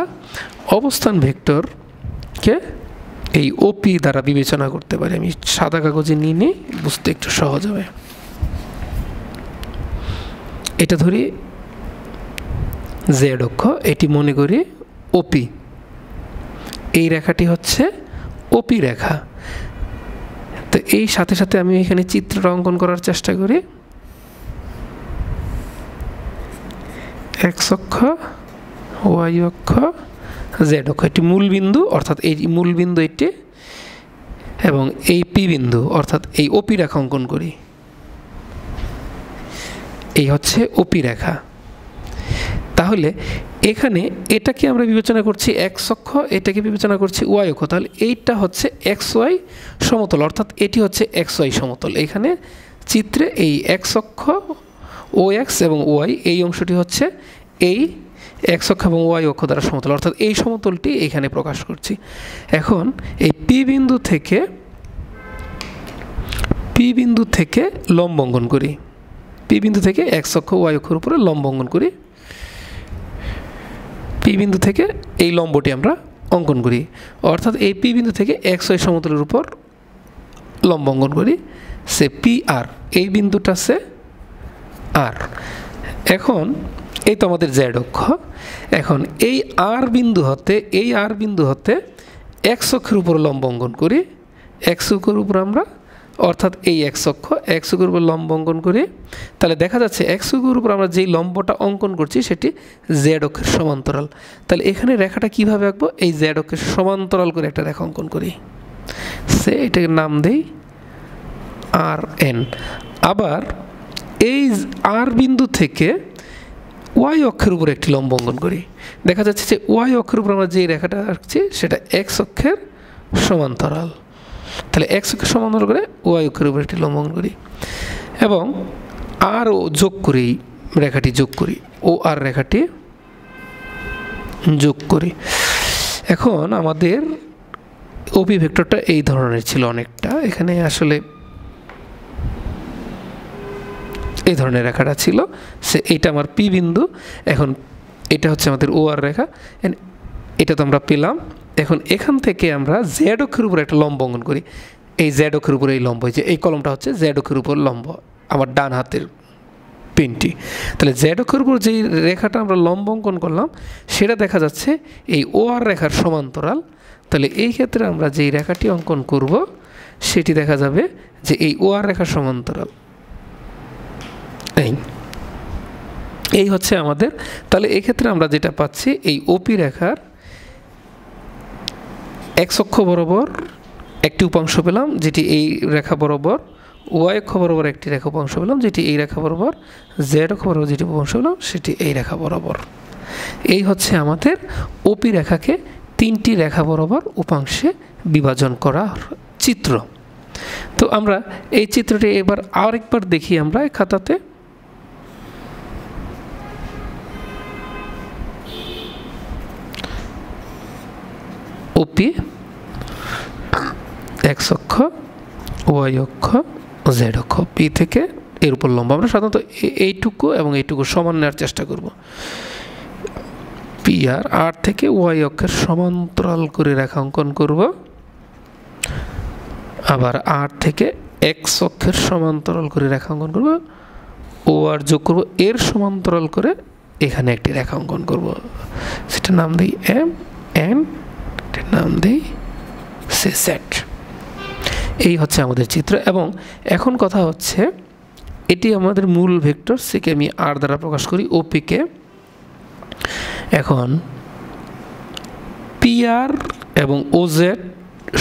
অবস্থান ভেক্টরকে এই ওপি দ্বারা বিবেচনা করতে পারি। আমি সাদা কাগজে নিয়ে নিই, বুঝতে একটু সহজ হবে। এটা ধরি জেড অক্ষ, এটি মনে করি ওপি, এই রেখাটি হচ্ছে ওপি রেখা। তো এই সাথে সাথে আমি এখানে চিত্রটা অঙ্কন করার চেষ্টা করি। এক্স অক্ষ, ওয়াই অক্ষ, জেড অক্ষ, এটি মূল বিন্দু অর্থাৎ এই মূল বিন্দু এটি, এবং এই পি বিন্দু অর্থাৎ এই ওপি রেখা অঙ্কন করি। এই হচ্ছে ওপি রেখা। তাহলে এখানে এটাকে আমরা বিবেচনা করছি এক্স অক্ষ, এটাকে বিবেচনা করছি ওয়াই অক্ষ। তাহলে এইটা হচ্ছে এক্স ওয়াই সমতল, অর্থাৎ এটি হচ্ছে এক্স ওয়াই সমতল। এখানে চিত্রে এই এক্স অক্ষ, ও এক্স এবং ওয়াই, এই অংশটি হচ্ছে এই এক্স অক্ষ এবং ওয়াই অক্ষ দ্বারা সমতল, অর্থাৎ এই সমতলটি এখানে প্রকাশ করছি। এখন এই পি বিন্দু থেকে লম্ব অঙ্কন করি। পি বিন্দু থেকে এক্স অক্ষ, ওয়াই অক্ষের উপরে লম্ব অঙ্কন করি। পি বিন্দু থেকে এই লম্বটি আমরা অঙ্কন করি, অর্থাৎ এই পি বিন্দু থেকে এক্স ওয়াই সমতলের উপর লম্ব অঙ্কন করি, সে পি আর, এই বিন্দুটা সে আর। এখন এই তো আমাদের জেড অক্ষ। এখন এই আর বিন্দু হতে এক্স অক্ষের উপর লম্ব অঙ্কন করি, এক্স অক্ষের উপর আমরা, অর্থাৎ এই এক্স অক্ষ, এক্স অক্ষের উপর লম্ব অঙ্কন করি। তাহলে দেখা যাচ্ছে এক্স অক্ষের উপর আমরা যেই লম্বটা অঙ্কন করছি সেটি জেড অক্ষের সমান্তরাল। তাহলে এখানে রেখাটা কিভাবে আঁকবো, এই জেড অক্ষের সমান্তরাল করে একটা রেখা অঙ্কন করি, সে এটাকে নাম দেই আর এন। আবার এই আর বিন্দু থেকে ওয়াই অক্ষের উপর একটি লম্ব অঙ্কন করি। দেখা যাচ্ছে যে ওয়াই অক্ষের উপর আমরা যেই রেখাটা আঁকছি সেটা এক্স অক্ষের সমান্তরাল। তাহলে এক্স অক্ষের সমান্তরাল করে ওয়াই অক্ষের উপর একটি লম্ব অঙ্কন করি, এবং আরও যোগ করি, রেখাটি যোগ করি, ও আর রেখাটি যোগ করি। এখন আমাদের ওপি ভেক্টরটা এই ধরনের ছিল অনেকটা, এখানে আসলে এই ধরনের রেখাটা ছিল, সে এইটা আমার পি বিন্দু। এখন এটা হচ্ছে আমাদের ও আর রেখা, এটা তো আমরা পেলাম। এখন এখান থেকে আমরা জেড অক্ষের উপর একটা লম্ব অঙ্কন করি, এই জেড অক্ষের উপর এই লম্ব, যে এই কলমটা হচ্ছে জেড অক্ষের উপর লম্ব, আমার ডান হাতের পেনটি। তাহলে জেড অক্ষের উপর যেই রেখাটা আমরা লম্ব অঙ্কন করলাম সেটা দেখা যাচ্ছে এই ও আর রেখার সমান্তরাল। তাহলে এই ক্ষেত্রে আমরা যেই রেখাটি অঙ্কন করব সেটি দেখা যাবে যে এই ও আর রেখার সমান্তরাল, এই হচ্ছে আমাদের। তাহলে এই ক্ষেত্রে আমরা যেটা পাচ্ছি, এই ওপি রেখার এক্স অক্ষ বরাবর একটি উপাংশ পেলাম যেটি এই রেখা বরাবর, ওয়াই অক্ষ বরাবর একটি রেখা উপাংশ পেলাম যেটি এই রেখা বরাবর, জেড অক্ষ বরাবর যেটি উপাংশ পেলাম সেটি এই রেখা বরাবর। এই হচ্ছে আমাদের ওপি রেখাকে তিনটি রেখা বরাবর উপাংশে বিভাজন করা চিত্র। তো আমরা এই চিত্রটি এবার আরেকবার দেখি আমরা এই খাতাতে। ওপি এক্স অক্ষ, ওয়াই অক্ষ, জেড অক্ষ, পি থেকে এর উপর লম্ব। আমরা সাধারণত এইটুকু এবং এইটুকু সমান নেওয়ার চেষ্টা করব। পি আর থেকে ওয়াই অক্ষের সমান্তরাল করে রেখা অঙ্কন করব, আবার আর থেকে এক্স অক্ষের সমান্তরাল করে রেখা অঙ্কন করব, ও আর যোগ করব, এর সমান্তরাল করে এখানে একটি রেখা অঙ্কন করব, সেটার নাম দিই এম, এন, এটার নাম দিই সি, সেট। এই হচ্ছে আমাদের চিত্র। এবং এখন কথা হচ্ছে, এটি আমাদের মূল ভেক্টর, সিকে আমি আর দ্বারা প্রকাশ করি, ওপিকে। এখন পি আর এবং ও জেড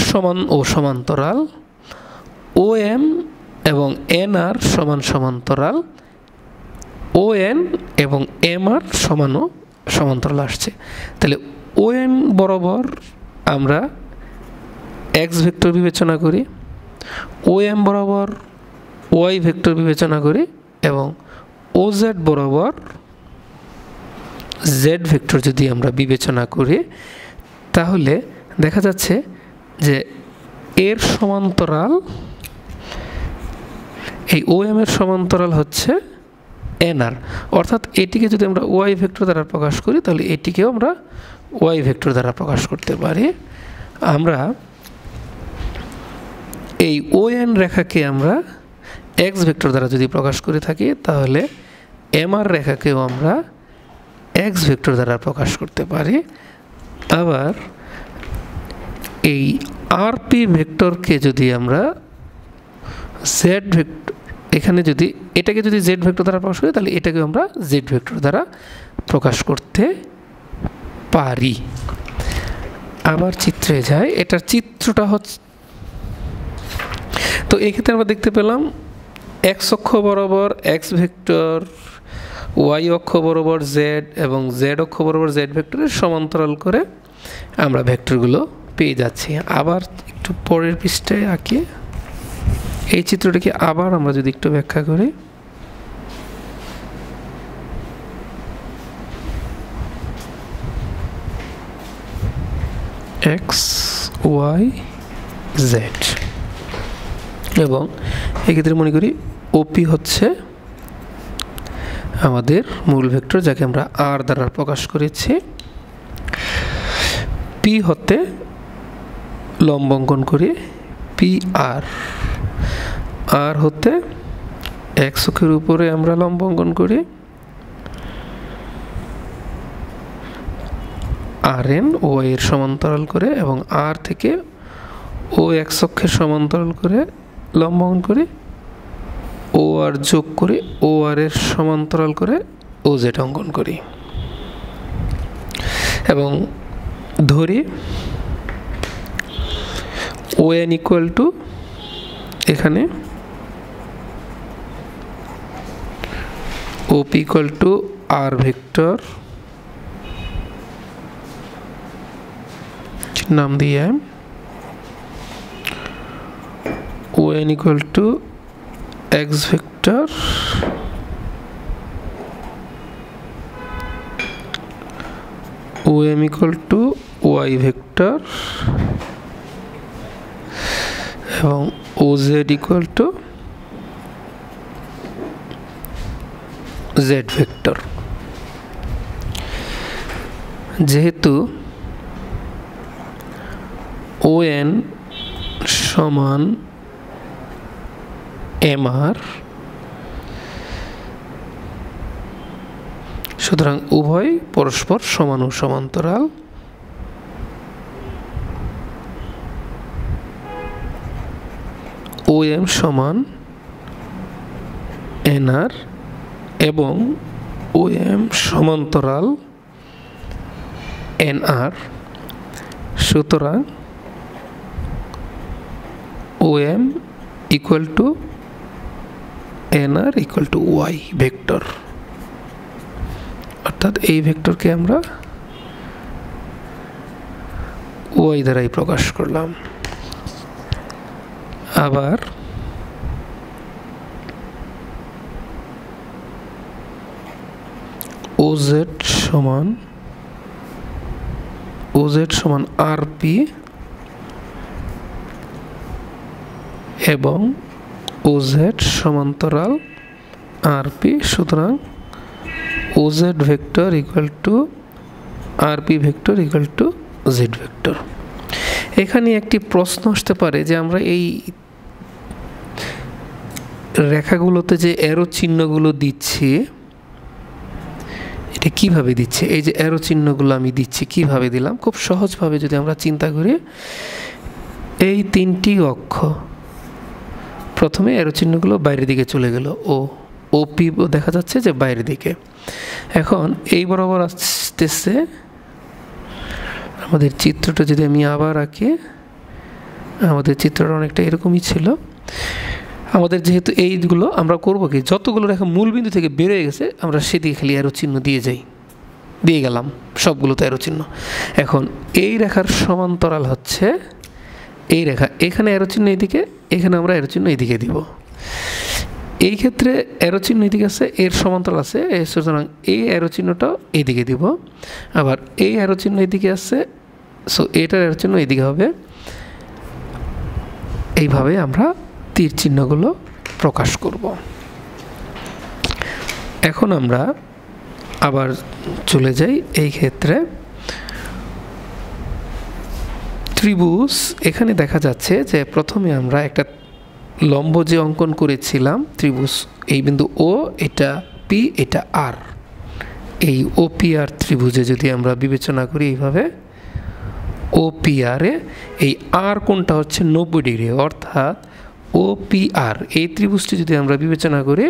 সমান ও সমান্তরাল, ও এম এবং এন আর সমান সমান্তরাল, ও এন এবং এম আর সমান ও সমান্তরাল আসছে। তাহলে ও এন বরাবর আমরা এক্স ভেক্টর বিবেচনা করি, ও এম বরাবর ওয়াই ভেক্টর বিবেচনা করি, এবং ও জেড বরাবর জেড ভেক্টর যদি আমরা বিবেচনা করি, তাহলে দেখা যাচ্ছে যে এর সমান্তরাল, এই ও এম এর সমান্তরাল হচ্ছে এন আর। অর্থাৎ এটিকে যদি আমরা ওয়াই ভেক্টর দ্বারা প্রকাশ করি, তাহলে এটিকেও আমরা ওয়াই ভেক্টর দ্বারা প্রকাশ করতে পারি। আমরা এই ও এন রেখাকে আমরা এক্স ভেক্টর দ্বারা যদি প্রকাশ করে থাকি, তাহলে এম আর রেখাকেও আমরা এক্স ভেক্টর দ্বারা প্রকাশ করতে পারি। আবার এই আর পি ভেক্টরকে যদি আমরা জেড ভেক্টর, এখানে যদি এটাকে যদি জেড ভেক্টর দ্বারা প্রকাশ করি, তাহলে এটাকে আমরা জেড ভেক্টর দ্বারা প্রকাশ করতে পারি। আবার চিত্রে যাই, এটার চিত্রটা হচ্ছে, তো এক্ষেত্রে আমরা দেখতে পেলাম এক্স অক্ষ বরাবর এক্স ভেক্টর, ওয়াই অক্ষ বরাবর জেড এবং জেড অক্ষ বরাবর জেড ভেক্টরের সমান্তরাল করে আমরা ভেক্টরগুলো পেয়ে যাচ্ছি। আবার একটু পরের পৃষ্ঠায় আঁকি এই চিত্রটিকে, আবার আমরা যদি একটু ব্যাখ্যা করি, এক্স ওয়াই জেড, এবং এক্ষেত্রে মনে করি ওপি হচ্ছে আমাদের মূল ভেক্টর, যাকে আমরা আর দ্বারা প্রকাশ করেছি। পি হতে লম্ব অঙ্কন করি, পি আর, আর হতে এক্স অক্ষের উপরে আমরা লম্ব অঙ্কন করি, আর এন ও এর সমান্তরাল করে, এবং আর থেকে ও এক্স অক্ষের সমান্তরাল করে লম্ব অঙ্কন করি, ও আর যোগ করি, ও আর এর সমান্তরাল করে ও জেড অঙ্কন করি, এবং ধরি ও এন ইকুয়াল টু, এখানে OP equal to R vector, নাম দিয়ে O N equal to X vector, O M equal to Y vector, এবং O Z equal to Z vector. যেহেতু ও এন সমান এম আর, সুতরাং উভয় পরস্পর সমান ও সমান্তরাল। ও এম সমান এন আর এবং ও এম সমান্তরাল এন আর, সুতরাং O M equal to N R equal to Y vector. অর্থাৎ এই ভেক্টরকে আমরা ওয়াই দ্বারাই প্রকাশ করলাম। আবার ওজেড সমান আরপি এবং ওজেড সমান্তরাল আরপি, সুতরাং OZ vector equal two RP vector equal to Z vector. এখানে একটি প্রশ্ন আসতে পারে যে আমরা এই রেখাগুলোতে যে অ্যারো চিহ্নগুলো দিচ্ছি এটা কিভাবে দিচ্ছে? এই যে অ্যারো চিহ্নগুলো আমি দিচ্ছি কিভাবে দিলাম? খুব সহজভাবে যদি আমরা চিন্তা করি, এই তিনটি অক্ষ প্রথমে অ্যারো চিহ্নগুলো বাইরের দিকে চলে গেল, ওপি দেখা যাচ্ছে যে বাইরের দিকে। এখন এই বরাবর আসতেছে আমাদের চিত্রটা। যদি আমি আবার আঁকি, আমাদের চিত্রটা অনেকটা এরকমই ছিল। আমাদের যেহেতু এইগুলো আমরা করবো কি, যতগুলো রেখা মূল বিন্দু থেকে বেরোয় গেছে আমরা সেদিকে খালি অ্যারো চিহ্ন দিয়ে গেলাম সবগুলোতে অ্যারো চিহ্ন। এখন এই রেখার সমান্তরাল হচ্ছে এই রেখা, এখানে অ্যারো চিহ্ন এইদিকে, এখানে আমরা অ্যারো চিহ্ন এইদিকে দিব। এই ক্ষেত্রে অ্যারো চিহ্ন এইদিকে আছে, এর সমান্তরাল আছে, সুতরাং এই অ্যারো চিহ্নটাও এইদিকে দিব। আবার এই অ্যারো চিহ্ন এইদিকে আছে, সো এটার অ্যারো চিহ্ন এইদিকে হবে। এইভাবে আমরা তীর চিহ্নগুলো প্রকাশ করব। এখন আমরা আবার চলে যাই এই ক্ষেত্রে ত্রিভুজ। এখানে দেখা যাচ্ছে যে প্রথমে আমরা একটা লম্ব যে অঙ্কন করেছিলাম ত্রিভুজ, এই বিন্দু ও, এটা পি, এটা আর, এই ও পি আর ত্রিভুজে যদি আমরা বিবেচনা করি এইভাবে ও পি আরে এই আর কোণটা হচ্ছে 90 ডিগ্রি, অর্থাৎ ও পি আর এই ত্রিভুজটি যদি আমরা বিবেচনা করি,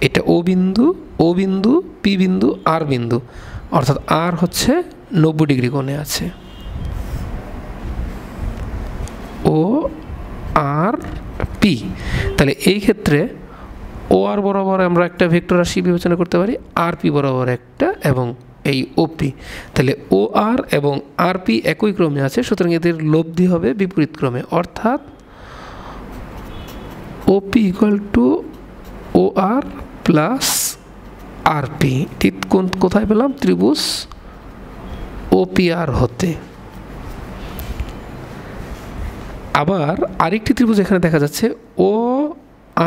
এটা ও বিন্দু পি বিন্দু আর বিন্দু, অর্থাৎ আর হচ্ছে 90 ডিগ্রি কোণে আছে। ও আর পি, তাহলে এই ক্ষেত্রে ও আর বরাবর আমরা একটা ভেক্টর রাশি বিবেচনা করতে পারি, আর পি বরাবর একটা, এবং এই ওপি, তাহলে ও আর এবং আর পি একই ক্রমে আছে, সুতরাং এদের লব্ধি হবে বিপরীত ক্রমে, অর্থাৎ OP equal to O R plus R P. ঠিক কোথায় পেলাম? ত্রিভুজ ওপি আর হতে। আবার আরেকটি ত্রিভুজ এখানে দেখা যাচ্ছে ও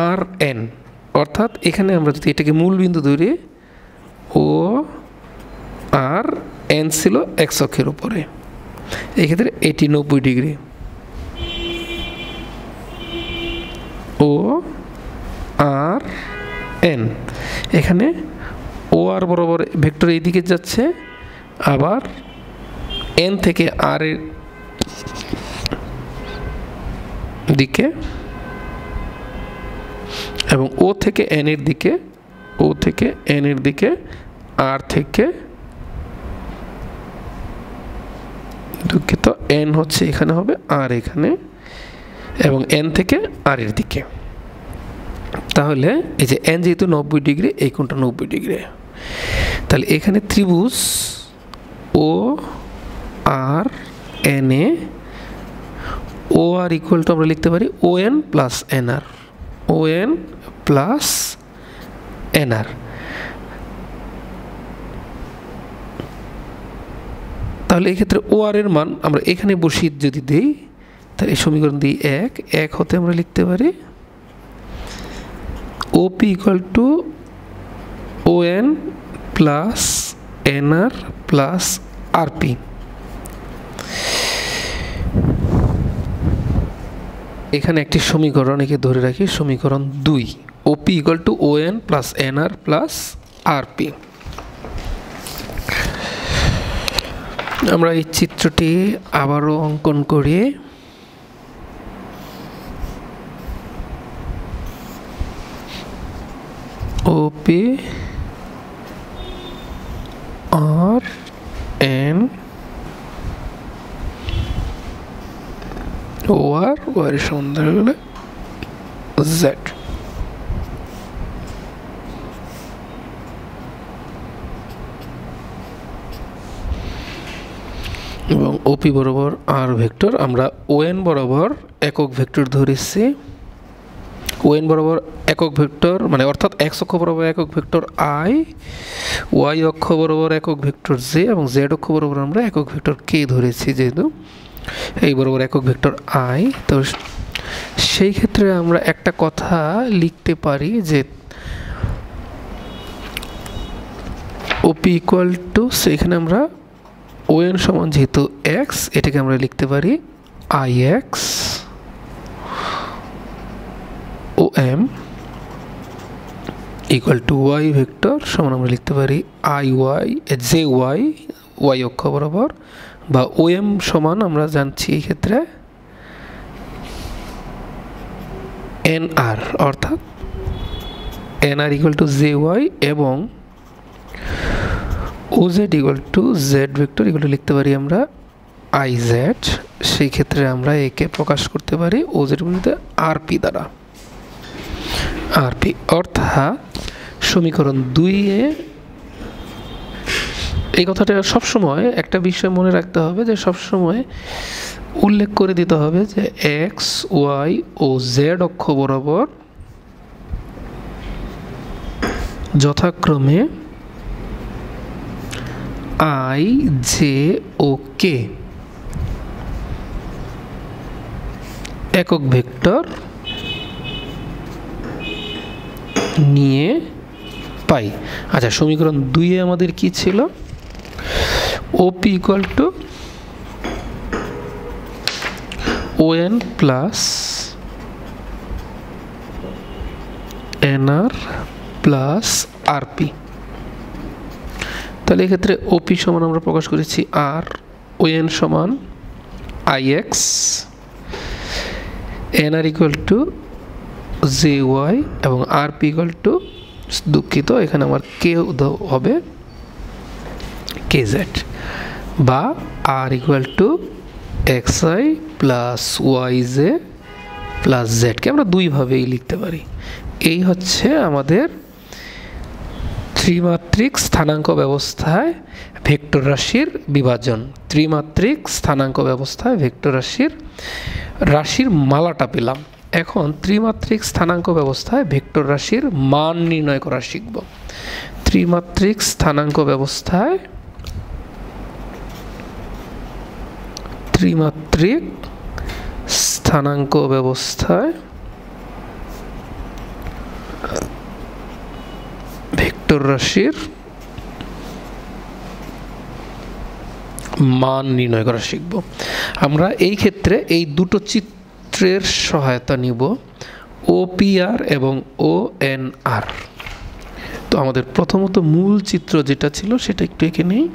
আর এন, অর্থাৎ এখানে আমরা যদি এটাকে মূল বিন্দু ধরি, ও আর এন ছিল এক্স অক্ষের উপরে, এক্ষেত্রে এটি 90 ডিগ্রি। ও আর এন, এখানে ও আর বরাবর ভেক্টর এই দিকে যাচ্ছে, আবার এন থেকে আর এর দিকে এবং ও থেকে এন এর দিকে, ও থেকে এন এর দিকে, আর থেকে দুঃখিত এন হচ্ছে এখানে হবে, আর এখানে, এবং এন থেকে আর এর দিকে। তাহলে এই যে এন যেহেতু 90 ডিগ্রি, এই কোণটা 90 ডিগ্রি, তাহলে এখানে ত্রিভুজ ও আর এন এ ও আর ইকুয়াল টু আমরা লিখতে পারি O N plus N R, O N plus N R. তাহলে এই ক্ষেত্রে ও আর এর মান আমরা এখানে বসিয়ে যদি দিই, তাহলে এই সমীকরণ দিই এক হতে আমরা লিখতে পারি OP equal to O N plus N R plus R P. এখানে একটি সমীকরণ একে ধরে রাখি, সমীকরণ 2, OP equal to O N plus N R plus R P. আমরা এই চিত্রটি আবারও অঙ্কন করি। ওপি আর এন ও আর এর সন্ধ্যা হলে জেড। এবং ওপি বরাবর আর ভেক্টর আমরা ওএন বরাবর একক ভেক্টর ধরেছি। ওএন বরাবর একক ভেক্টর মানে অর্থাৎ এক্স অক্ষ বরাবর একক ভেক্টর আই, ওয়াই অক্ষ বরাবর একক ভেক্টর জে এবং জেড অক্ষ বরাবর আমরা একক ভেক্টর কে ধরেছি, যেহেতু এই বরাবর একক ভেক্টর আই। তো সেই ক্ষেত্রে আমরা একটা কথা লিখতে পারি যে ওপি ইকুয়াল টু, সেখানে আমরা ওএন সমান যেহেতু এক্স, এটাকে আমরা লিখতে পারি i x O M equal to Y vector সমান আমরা লিখতে পারি i y j y, y অক্ষ বরাবর, বা ও এম সমান আমরা জানছি এই ক্ষেত্রে এন আর, অর্থাৎ N R equal to J Y এবং O Z equal to Z vector equal to লিখতে পারি আমরা আই জেড। সেই ক্ষেত্রে আমরা একে প্রকাশ করতে পারি ও জেড বলতে আর পি দ্বারা, আর পি। অর্থাৎ সমীকরণ 2-এ এই কথাটা সবসময় একটা বিষয় মনে রাখতে হবে যে সবসময় উল্লেখ করে দিতে হবে যে এক্স ওয়াই ও জেড অক্ষ বরাবর যথাক্রমে আই জে ও কে একক ভেক্টর নিয়ে পাই। আচ্ছা, সমীকরণ 2-এ আমাদের কি ছিল? OP equal to ON plus NR plus RP. তাহলে এক্ষেত্রে ওপি সমান আমরা প্রকাশ করেছি আর, ওএন সমান i x, NR equal to J Y এবং আর পি ইকুয়াল টু, দুঃখিত এখানে আমার কে হবে কে জেড, বা R equal to x I plus Y J plus জেডকে আমরা দুইভাবেই লিখতে পারি। এই হচ্ছে আমাদের ত্রিমাত্রিক স্থানাঙ্ক ব্যবস্থায় ভেক্টর রাশির বিভাজন। ত্রিমাত্রিক স্থানাঙ্ক ব্যবস্থায় ভেক্টর রাশির মালাটা পেলাম। এখন ত্রিমাত্রিক স্থানাঙ্ক ব্যবস্থায় ভেক্টর রাশির মান নির্ণয় করা শিখব। ত্রিমাত্রিক স্থানাঙ্ক ব্যবস্থায় ভেক্টর রাশির মান নির্ণয় করা শিখব। আমরা এই ক্ষেত্রে এই দুটো চিত্রের সহায়তা নিব, ওপিআর এবং ওএনআর। তো আমাদের প্রথমত মূল চিত্র যেটা ছিল সেটা একটু এঁকে নেই।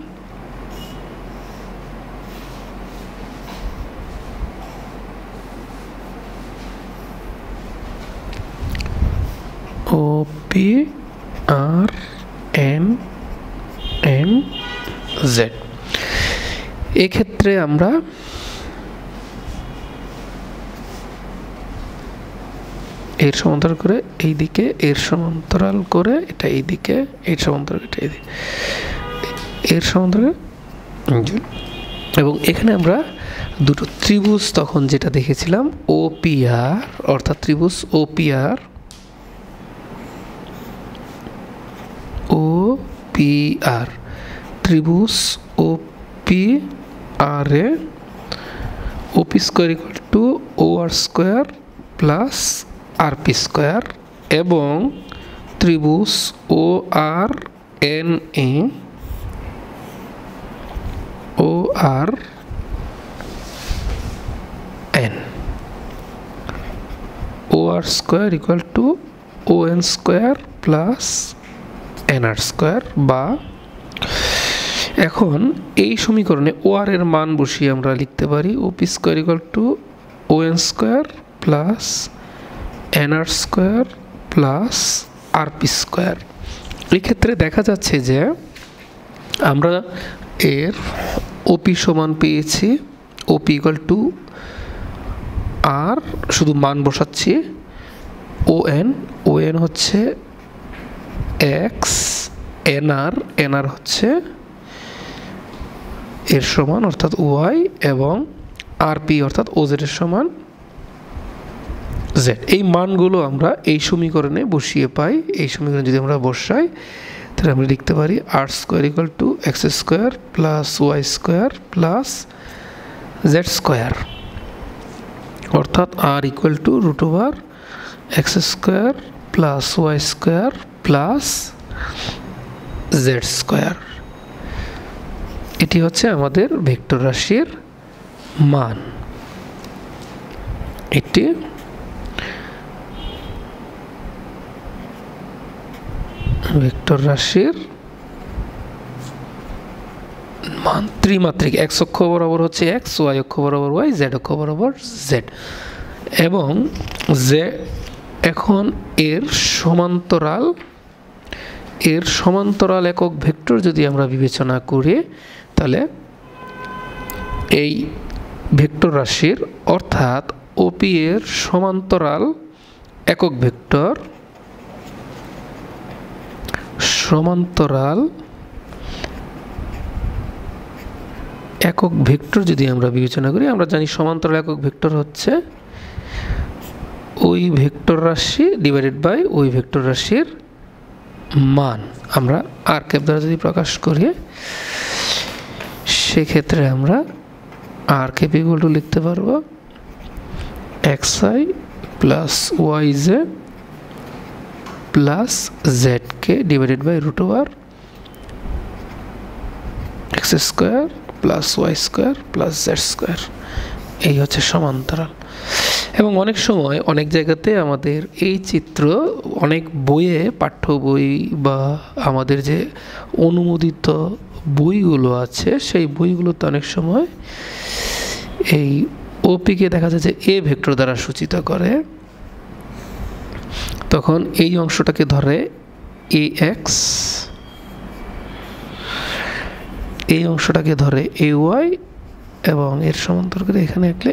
ওপি আর এন এম জেড। এক্ষেত্রে আমরা এর সমান্তরাল করে এই দিকে, এর সমান্তরাল করে এটা এই দিকে, এর সমান্তরাল এটা এই দিকে, এর সমান্তরাল, এবং এখানে আমরা দুটো ত্রিভুজ তখন যেটা দেখেছিলাম ওপিআর, অর্থাৎ ত্রিভুজ ওপিআর ত্রিভুজ ওপিআর এ OP square equal to O R square plus RP square, এবং ত্রিভুজ ও আর এন এ O R N O R square equal to O N square plus N R square. বা এখন এই সমীকরণে ও আর এর মান বসিয়ে আমরা লিখতে পারি OP square equal to O N square plus N R square plus RP square. এক্ষেত্রে দেখা যাচ্ছে যে আমরা এর ওপি সমান পেয়েছি, ওপি ইকুয়াল টু আর, শুধু মান বসাচ্ছি, ও এন হচ্ছে এক্স, এনআর হচ্ছে এর সমান অর্থাৎ ওয়াই এবং আর পি অর্থাৎ ওজেড এর সমান জেড। এই মানগুলো আমরা এই সমীকরণে বসিয়ে পাই। এই সমীকরণে যদি আমরা বসাই তাহলে আমরা লিখতে পারি r square equal to x square plus Y square plus Z square, অর্থাৎ আর equal to root over x square plus Y square plus Z square. এটি হচ্ছে আমাদের ভেক্টর রাশির মান। এটি ভেক্টর রাশির মান ত্রিমাত্রিক, এক্স অক্ষ বরাবর হচ্ছে এক্স, ওয়াই অক্ষ বরাবর ওয়াই, জেড অক্ষ বরাবর জেড। এবং এখন এর সমান্তরাল একক ভেক্টর যদি আমরা বিবেচনা করি তাহলে এই ভেক্টর রাশির অর্থাৎ ওপি এর সমান্তরাল একক ভেক্টর যদি আমরা বিবেচনা করি, আমরা জানি সমান্তরাল একক ভেক্টর হচ্ছে ওই ভেক্টর রাশি ডিভাইডেড বাই ওই ভেক্টর রাশির মান। আমরা আর ক্যাপ দ্বারা যদি প্রকাশ করি সেক্ষেত্রে আমরা আর ক্যাপ ইকুয়াল টু লিখতে পারবো x I plus Y J plus Z k divided by root over x square plus Y square plus Z square. এই হচ্ছে সমান্তরাল। এবং অনেক সময় অনেক জায়গাতে আমাদের এই চিত্র অনেক বইয়ে, পাঠ্য বই বা আমাদের যে অনুমোদিত বইগুলো আছে সেই বইগুলোতে অনেক সময় এই ওপিকে দেখা যায় যে এ ভেক্টর দ্বারা সূচিত করে। তখন এই অংশটাকে ধরে এ এক্স, এই অংশটাকে ধরে এ ওয়াই এবং এর সমান্তরাল করে এখানে আঁকলে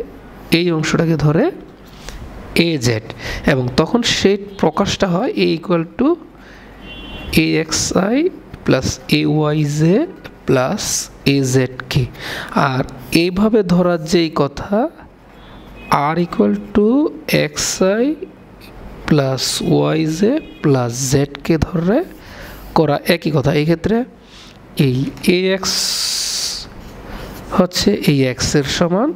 এই অংশটাকে ধরে এ জেড। এবং তখন সেই প্রকাশটা হয় a equal to a x I plus a y J plus a z k. আর এইভাবে ধরার যেই কথা r equal to x I plus Y J plus Z k ধরে করা একই কথা। এই ক্ষেত্রে এই এ এক্স হচ্ছে এই এক্স এর সমান,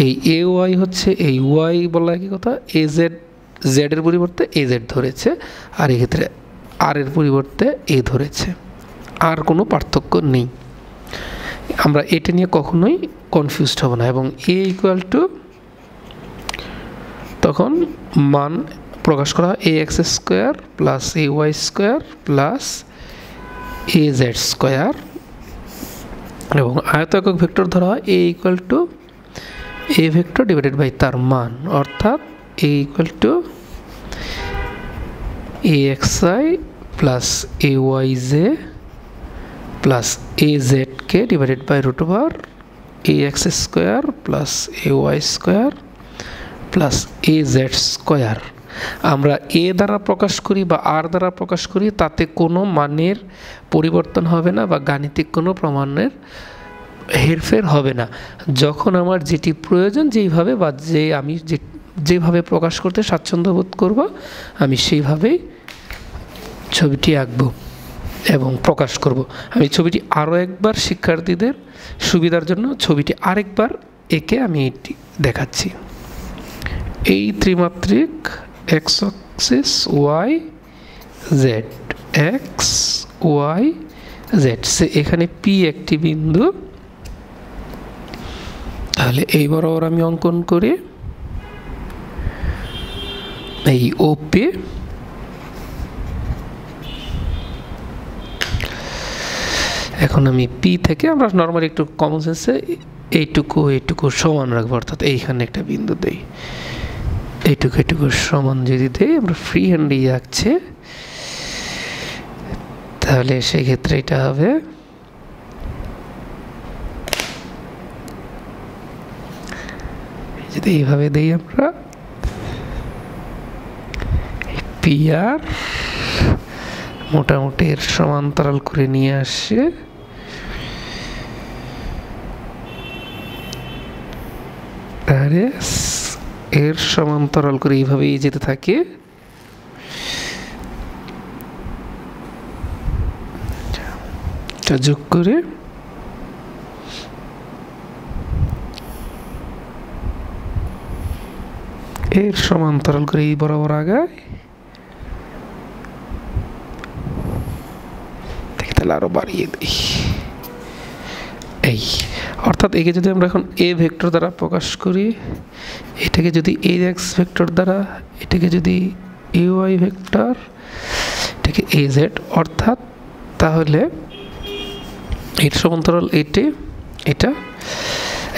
এই এ ওয়াই হচ্ছে এই ওয়াই বলা একই কথা, এ জেড জেডের পরিবর্তে এ জেড ধরেছে, আর এক্ষেত্রে আর এর পরিবর্তে এ ধরেছে। আর কোনো পার্থক্য নেই। আমরা এটা নিয়ে কখনোই কনফিউজড হব না। এবং এ ইকুয়াল টু তখন মান প্রকাশ করা হয় a x square plus a y square plus a z square. এবং আয়ত একক ভেক্টর ধরা হয় a equal to a vector divided by তার মান, অর্থাৎ a equal to a x I plus a y J plus a z k divided by root over a x square plus a y square plus a z square. আমরা a দ্বারা প্রকাশ করি বা আর দ্বারা প্রকাশ করি তাতে কোনো মানের পরিবর্তন হবে না বা গাণিতিক কোনো প্রমাণের হেরফের হবে না। যখন আমার যেটি প্রয়োজন যেইভাবে বা আমি যেভাবে প্রকাশ করতে স্বাচ্ছন্দ্য বোধ করব আমি সেইভাবেই ছবিটি আঁকব এবং প্রকাশ করব। আমি ছবিটি আরও একবার শিক্ষার্থীদের সুবিধার জন্য ছবিটি আরেকবার এঁকে আমি এটি দেখাচ্ছি। এই ত্রিমাত্রিক x axis y z, x y z, সে এখানে পি একটি বিন্দু। তাহলে এই বরাবর আমি অঙ্কন করি এই ওপি। এখন আমি পি থেকে আমরা নর্মালি একটু কমন সেন্সে এইটুকু সমান রাখবো, অর্থাৎ এইখানে একটা বিন্দু দেই, এইটুকু সমান যদি দেই আমরা ফ্রি হ্যান্ডে আঁকছে, তাহলে সেক্ষেত্রে এটা হবে যদি এইভাবে দেই আমরা পি আর মোটামুটি এর সমান্তরাল করে নিয়ে আসে আকারে এর সমান্তরাল করে এইভাবেই যেতে থাকে। যোগ করে এর সমান্তরাল করে এই বরাবর আগায়, তাহলে আরো বাড়িয়ে দিই এই। অর্থাৎ একে যদি আমরা এখন এ ভেক্টর দ্বারা প্রকাশ করি, এটাকে যদি এ এক্স ভেক্টর দ্বারা, এটাকে যদি এ ওয়াই ভেক্টর, এটাকে এ জেড, অর্থাৎ তাহলে এর সমান্তরাল এটা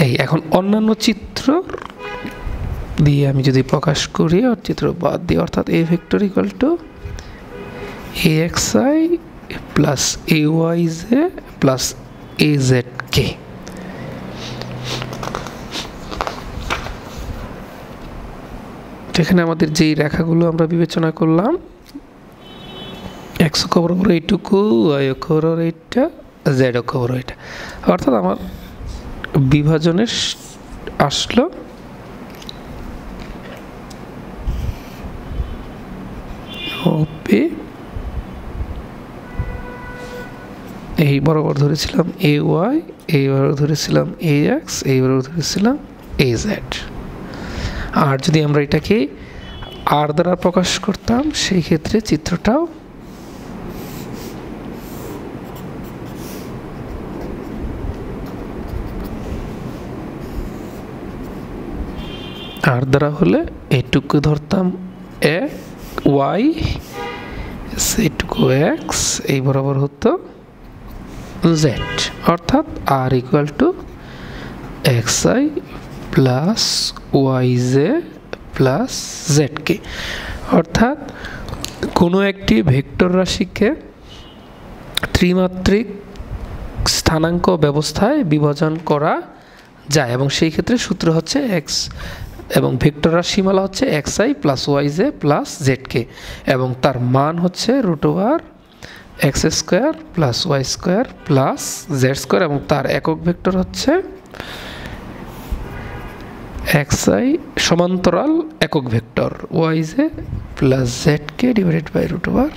এই। এখন অন্যান্য চিত্র দিয়ে আমি যদি প্রকাশ করি আর চিত্র বাদ দিই, অর্থাৎ a vector equal to a x I plus a y J plus a z k. এখানে আমাদের যেই রেখাগুলো আমরা বিবেচনা করলাম, এক্স অক্ষ বরাবর এইটুকু, ওয়াই অক্ষ বরাবর এইটা, জেড অক্ষ বরাবর এইটা, অর্থাৎ আমার বিভাজনের আসলো এই বরাবর ধরেছিলাম এ ওয়াই, এই বরাবর ধরেছিলাম এ এক্স, এই বরাবর ধরেছিলাম এ জেড। আর যদি আমরা এটাকে আর দ্বারা প্রকাশ করতাম, সেই ক্ষেত্রে চিত্রটাও আর দ্বারা হলে এইটুকু ধরতাম এ ওয়াই, এইটুকু এক্স, এই বরাবর হতো জেড, অর্থাৎ আর equal to x I plus Y J plus Z k. অর্থাৎ কোনো একটি ভেক্টর রাশিকে ত্রিমাত্রিক স্থানাঙ্ক ব্যবস্থায় বিভাজন করা যায়, এবং সেই ক্ষেত্রে সূত্র হচ্ছে এক্স, এবং ভেক্টর রাশিমালা হচ্ছে x I plus Y J plus Z k, এবং তার মান হচ্ছে root over x square plus Y square plus Z square, এবং তার একক ভেক্টর হচ্ছে এক্স আই সমান্তরাল একক vector y J plus Z k divided by root over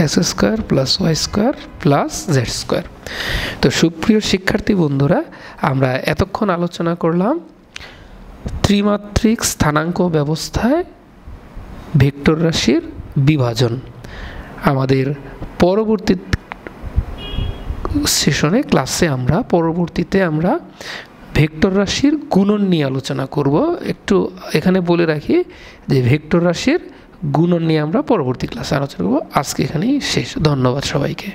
x square plus Y square plus Z square. তো সুপ্রিয় শিক্ষার্থী বন্ধুরা, আমরা এতক্ষণ আলোচনা করলাম ত্রিমাত্রিক স্থানাঙ্ক ব্যবস্থায় ভেক্টর রাশির বিভাজন। আমাদের পরবর্তী সেশনে ক্লাসে আমরা পরবর্তীতে আমরা ভেক্টর রাশির গুণন নিয়ে আলোচনা করব। একটু এখানে বলে রাখি যে ভেক্টর রাশির গুণন নিয়ে আমরা পরবর্তী ক্লাসে আলোচনা করব। আজকে এখানেই শেষ। ধন্যবাদ সবাইকে।